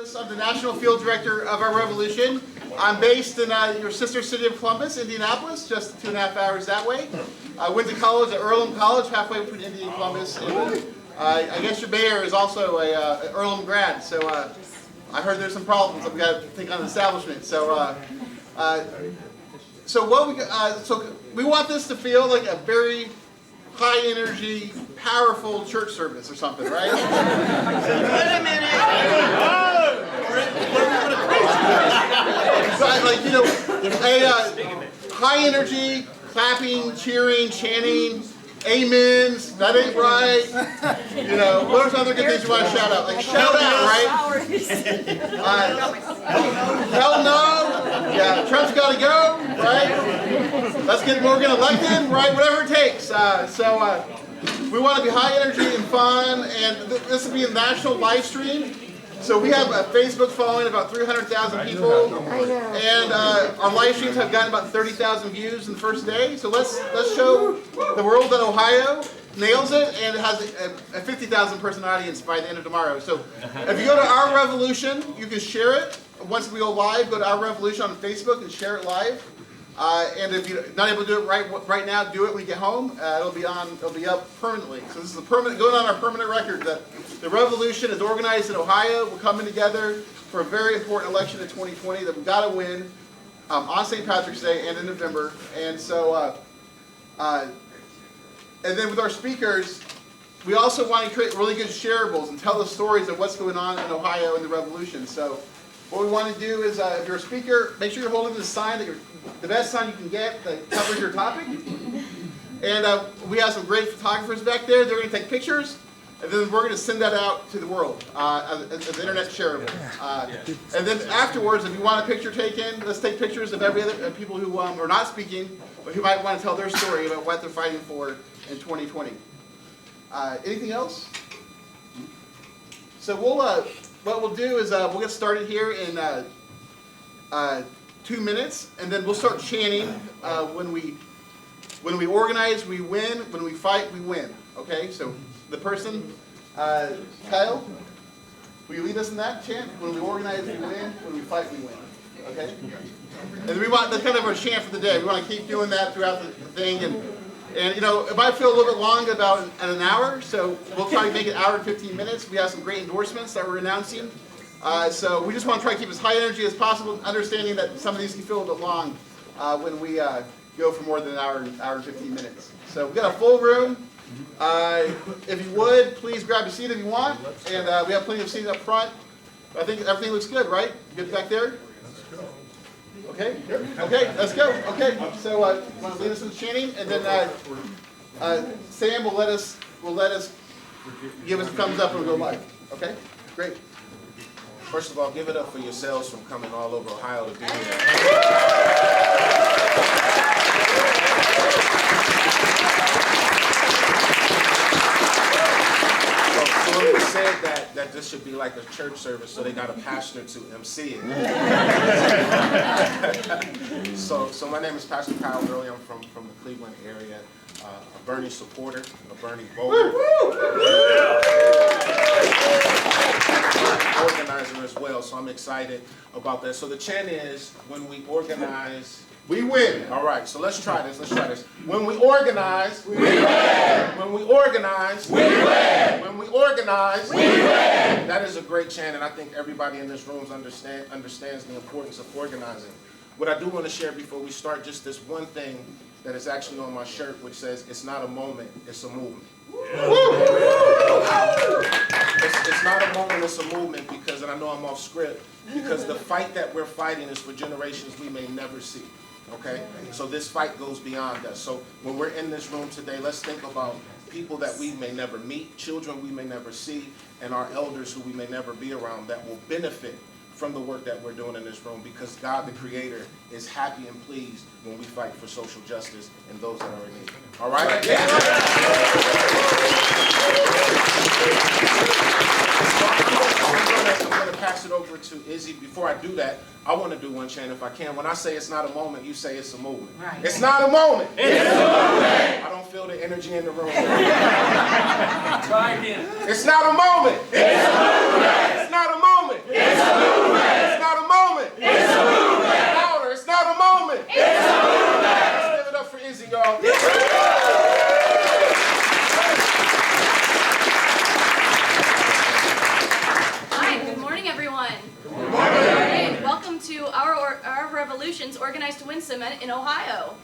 Oles. I'm the National Field Director of our revolution. I'm based in your sister city of Columbus, Indianapolis, just 2.5 hours that way. I went to college at Earlham College, halfway between Indy and Columbus. And, I guess your mayor is also an Earlham grad, so I heard there's some problems. I've got to think on the establishment. So, so we want this to feel like a very high energy, powerful church service or something, right? Wait a minute. So, like, you know, a high energy, clapping, cheering, chanting, amens, that ain't right. You know, what are some other good things you want to shout out? Like, shout out, right? Hell no. Yeah, Trump's got to go, right? Let's get Morgan elected, right? Whatever it takes. We want to be high energy and fun, and this will be a national live stream. So we have a Facebook following about 300,000 people, and our live streams have gotten about 30,000 views in the first day. So let's show the world that Ohio nails it, and it has a 50,000 person audience by the end of tomorrow. So if you go to Our Revolution, you can share it. Once we go live, go to Our Revolution on Facebook and share it live. And if you're not able to do it right now, do it when you get home. It'll be up permanently. So this is going on our permanent record that the revolution is organized in Ohio. We're coming together for a very important election in 2020 that we've got to win on St. Patrick's Day and in November. And so, and then with our speakers, we also want to create really good shareables and tell the stories of what's going on in Ohio and the revolution. So what we want to do is, if you're a speaker, make sure you're holding the sign that the best sign you can get that covers your topic. And we have some great photographers back there. They're going to take pictures, and then we're going to send that out to the world as the internet shareable. And then afterwards, if you want a picture taken, let's take pictures of every other people who are not speaking, but who might want to tell their story about what they're fighting for in 2020. Anything else? So what we'll do is we'll get started here in 2 minutes, and then we'll start chanting. When we organize, we win. When we fight, we win. Okay? So the person, Kyle, will you lead us in that chant? When we organize, we win. When we fight, we win. Okay? And we want, that's kind of our chant for the day. We want to keep doing that throughout the thing. And you know, it might feel a little bit long, about an hour, so we'll try to make it an hour and 15 minutes. We have some great endorsements that we're announcing. So we just want to try to keep as high energy as possible, understanding that some of these can feel a bit long when we go for more than an hour and 15 minutes. So we've got a full room. If you would, please grab a seat if you want. And we have plenty of seats up front. I think everything looks good, right? Good back there? Okay, let's go. Okay, so want to lead us in chanting, and then Sam will let us give us a thumbs up and we'll go live. Okay, great. First of all, give it up for yourselves from coming all over Ohio to be here. So when we said that this should be like a church service, so they got a pastor to MC it. So my name is Pastor Kyle Early. I'm from the Cleveland area, a Bernie supporter, a Bernie voter. Organizer as well, so I'm excited about that. So the chant is, when we organize, we win. All right, so let's try this. When we organize, we win. When we organize, we win. When we organize, we win. That is a great chant, and I think everybody in this room understands the importance of organizing. What I do want to share before we start, just this one thing that is actually on my shirt, which says, it's not a moment, it's a movement. It's not a moment, it's a movement, because, and I know I'm off script, because the fight that we're fighting is for generations we may never see, okay? So this fight goes beyond us. So when we're in this room today, let's think about people that we may never meet, children we may never see, and our elders who we may never be around that will benefit from the work that we're doing in this room, because God, the Creator, is happy and pleased when we fight for social justice and those that are in need. All right? Yeah. I'm going to pass it over to Izzy. Before I do that, I want to do one chant if I can. When I say it's not a moment, you say it's a movement. Right. It's not a moment. It's a movement. I don't feel the energy in the room. Try again. It's not a moment. It's a movement. It's not a moment. It's a movement. It's a movement. Let's give it up for Izzy, y'all. Hi, good morning, everyone. Good morning. Welcome to our Revolutions Organized to Win Summit in Ohio.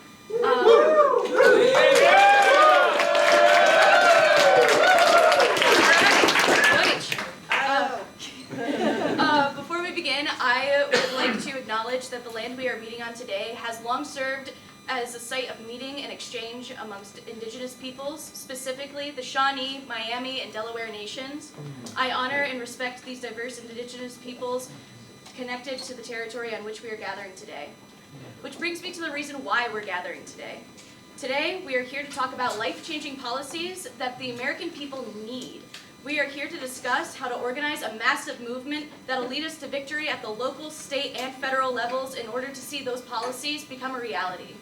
Before we begin, I would like to acknowledge that the land we are meeting on today has long served as a site of meeting and exchange amongst indigenous peoples, specifically the Shawnee, Miami, and Delaware nations. I honor and respect these diverse indigenous peoples connected to the territory on which we are gathering today. Which brings me to the reason why we're gathering today. Today, we are here to talk about life-changing policies that the American people need. We are here to discuss how to organize a massive movement that will lead us to victory at the local, state, and federal levels in order to see those policies become a reality.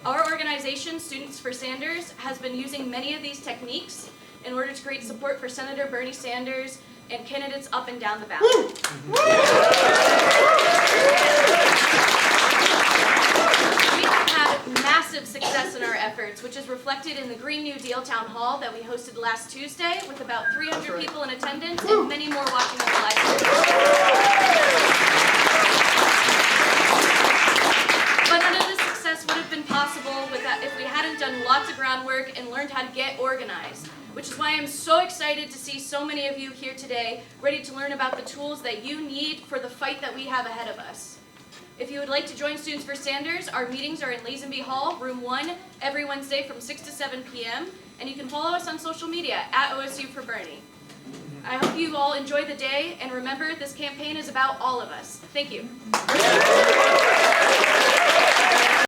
Our organization, Students for Sanders, has been using many of these techniques in order to create support for Senator Bernie Sanders and candidates up and down the ballot. We have had massive success in our efforts, which is reflected in the Green New Deal Town Hall that we hosted last Tuesday with about 300 people in attendance and many more watching on the live stream. But none of this success would have been possible if we hadn't done lots of groundwork and learned how to get organized, which is why I'm so excited to see so many of you here today ready to learn about the tools that you need for the fight that we have ahead of us. If you would like to join Students for Sanders, our meetings are in Lazenby Hall, room 1, every Wednesday from 6 to 7 p.m., and you can follow us on social media at OSU for Bernie. I hope you all enjoy the day, and remember, this campaign is about all of us. Thank you.